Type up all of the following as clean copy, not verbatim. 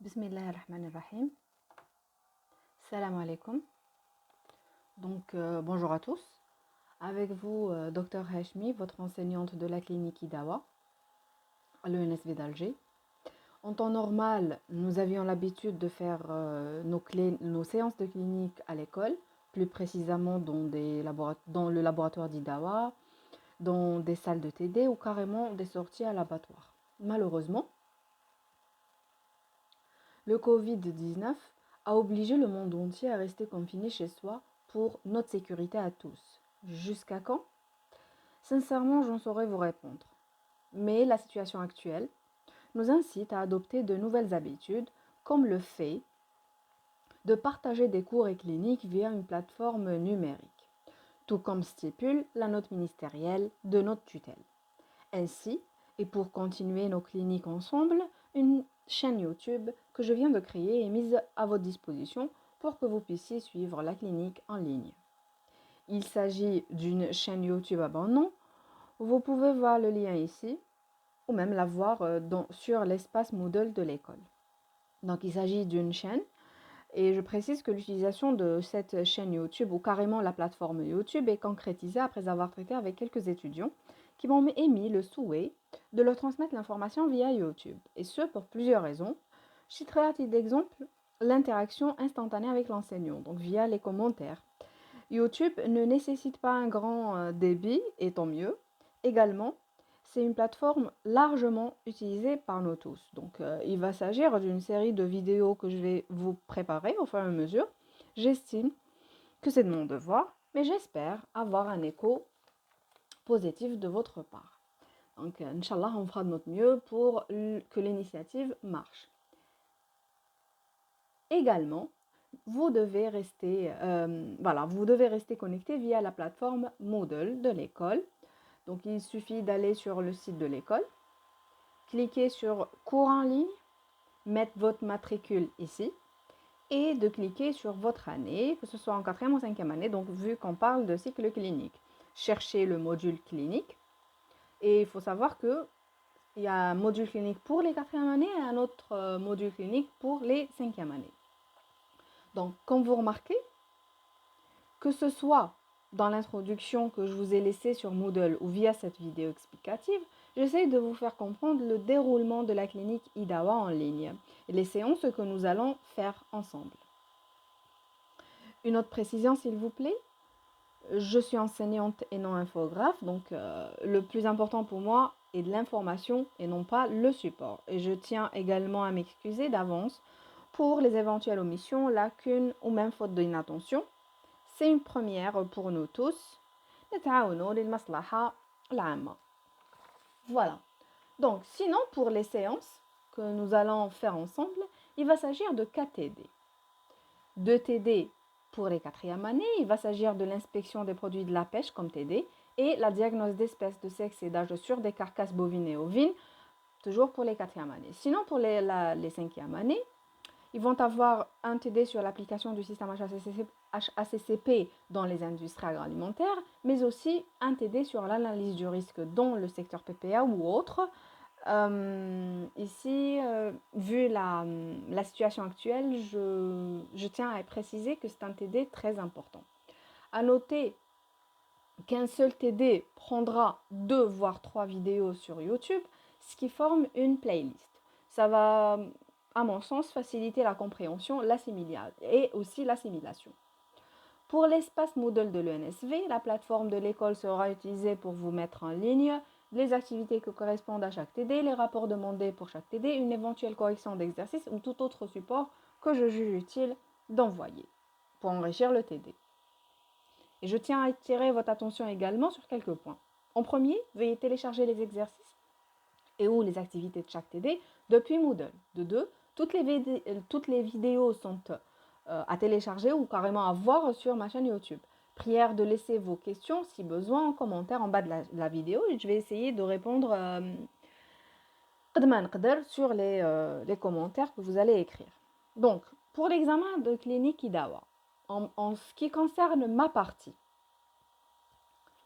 Bismillahirrahmanirrahim. Salam alaikum. Donc, bonjour à tous. Avec vous, Dr Hashmi, votre enseignante de la clinique Idawa, à l'ENSV d'Alger. En temps normal, nous avions l'habitude de faire nos séances de clinique à l'école, plus précisément dans le laboratoire d'Idawa, dans des salles de TD ou carrément des sorties à l'abattoir. Malheureusement, le Covid-19 a obligé le monde entier à rester confiné chez soi pour notre sécurité à tous. Jusqu'à quand? Sincèrement, j'en saurais vous répondre. Mais la situation actuelle nous incite à adopter de nouvelles habitudes, comme le fait de partager des cours et cliniques via une plateforme numérique, tout comme stipule la note ministérielle de notre tutelle. Ainsi, et pour continuer nos cliniques ensemble, une chaîne YouTube que je viens de créer est mise à votre disposition pour que vous puissiez suivre la clinique en ligne. Il s'agit d'une chaîne YouTube abandonnée. Vous pouvez voir le lien ici ou même la voir sur l'espace Moodle de l'école. Donc il s'agit d'une chaîne et je précise que l'utilisation de cette chaîne YouTube ou carrément la plateforme YouTube est concrétisée après avoir traité avec quelques étudiants qui m'ont émis le souhait de leur transmettre l'information via YouTube. Et ce, pour plusieurs raisons. Je citerai à titre d'exemple l'interaction instantanée avec l'enseignant, donc via les commentaires. YouTube ne nécessite pas un grand débit, et tant mieux. Également, c'est une plateforme largement utilisée par nous tous. Donc, il va s'agir d'une série de vidéos que je vais vous préparer au fur et à mesure. J'estime que c'est de mon devoir, mais j'espère avoir un écho positif de votre part. Donc, Inch'Allah, on fera de notre mieux pour que l'initiative marche. Également, vous devez rester connecté via la plateforme Moodle de l'école. Donc, il suffit d'aller sur le site de l'école, cliquer sur cours en ligne, mettre votre matricule ici et de cliquer sur votre année, que ce soit en 4e ou 5e année, donc vu qu'on parle de cycle clinique. Cherchez le module clinique et il faut savoir qu'il y a un module clinique pour les 4e années et un autre module clinique pour les 5e années. Donc, comme vous remarquez, que ce soit dans l'introduction que je vous ai laissée sur Moodle ou via cette vidéo explicative, j'essaie de vous faire comprendre le déroulement de la clinique Idawa en ligne et les séances que nous allons faire ensemble. Une autre précision, s'il vous plaît. Je suis enseignante et non infographe, donc le plus important pour moi est de l'information et non pas le support. Et je tiens également à m'excuser d'avance pour les éventuelles omissions, lacunes ou même fautes d'inattention. C'est une première pour nous tous. Voilà. Donc, sinon, pour les séances que nous allons faire ensemble, il va s'agir de 4 TD. 2 TD pour les 4e années, il va s'agir de l'inspection des produits de la pêche comme TD et la diagnose d'espèces de sexe et d'âge sur des carcasses bovines et ovines, toujours pour les 4e années. Sinon, pour les 5e années, ils vont avoir un TD sur l'application du système HACCP dans les industries agroalimentaires, mais aussi un TD sur l'analyse du risque dans le secteur PPA ou autre. Ici, vu la situation actuelle, je tiens à préciser que c'est un TD très important. À noter qu'un seul TD prendra 2 voire 3 vidéos sur YouTube, ce qui forme une playlist. Ça va, à mon sens, faciliter la compréhension et aussi l'assimilation. Pour l'espace Moodle de l'ENSV, la plateforme de l'école sera utilisée pour vous mettre en ligne les activités qui correspondent à chaque TD, les rapports demandés pour chaque TD, une éventuelle correction d'exercice ou tout autre support que je juge utile d'envoyer pour enrichir le TD. Et je tiens à attirer votre attention également sur quelques points. En premier, veuillez télécharger les exercices et ou les activités de chaque TD depuis Moodle. De 2, toutes les vidéos sont à télécharger ou carrément à voir sur ma chaîne YouTube. Prière de laisser vos questions, si besoin, en commentaire en bas de la vidéo et je vais essayer de répondre sur les commentaires que vous allez écrire. Donc, pour l'examen de clinique Idawa, en ce qui concerne ma partie,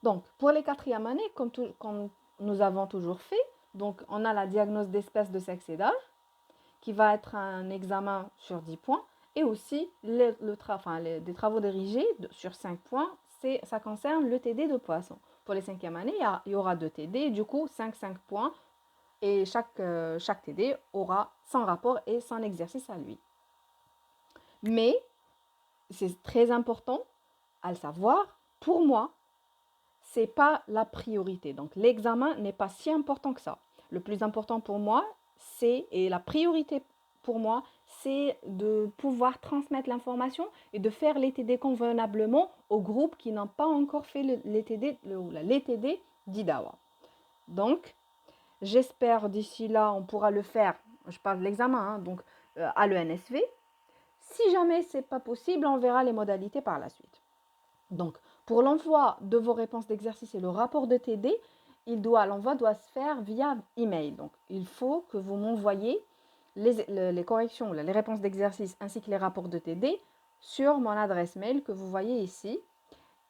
donc pour les 4e années, comme nous avons toujours fait, donc on a la diagnose d'espèces de sexe et d'âge, qui va être un examen sur 10 points. Et aussi, des travaux dirigés sur 5 points, ça concerne le TD de poisson. Pour les 5e années, il y aura 2 TD, du coup 5 points. Et chaque TD aura son rapport et son exercice à lui. Mais, c'est très important à le savoir, pour moi, ce n'est pas la priorité. Donc, l'examen n'est pas si important que ça. Le plus important pour moi, et la priorité pour moi, c'est de pouvoir transmettre l'information et de faire les TD convenablement aux groupes qui n'ont pas encore fait les TD d'Idawa. Donc, j'espère d'ici là, on pourra le faire, je parle de l'examen, donc à l'ENSV. Si jamais ce n'est pas possible, on verra les modalités par la suite. Donc, pour l'envoi de vos réponses d'exercice et le rapport de TD, l'envoi doit se faire via email. Donc, il faut que vous m'envoyiez les corrections, les réponses d'exercice ainsi que les rapports de TD sur mon adresse mail que vous voyez ici.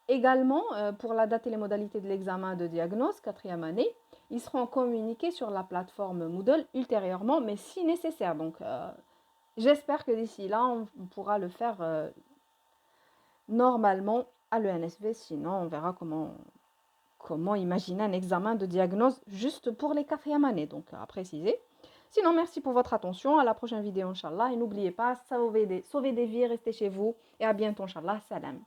Également, pour la date et les modalités de l'examen de diagnostic 4e année, ils seront communiqués sur la plateforme Moodle ultérieurement, mais si nécessaire. Donc, j'espère que d'ici là, on pourra le faire normalement à l'ENSV. Sinon, on verra comment imaginer un examen de diagnostic juste pour les 4e années, donc à préciser. Sinon, merci pour votre attention. À la prochaine vidéo, Inch'Allah. Et n'oubliez pas, sauvez des vies, restez chez vous. Et à bientôt, Inch'Allah. Salam.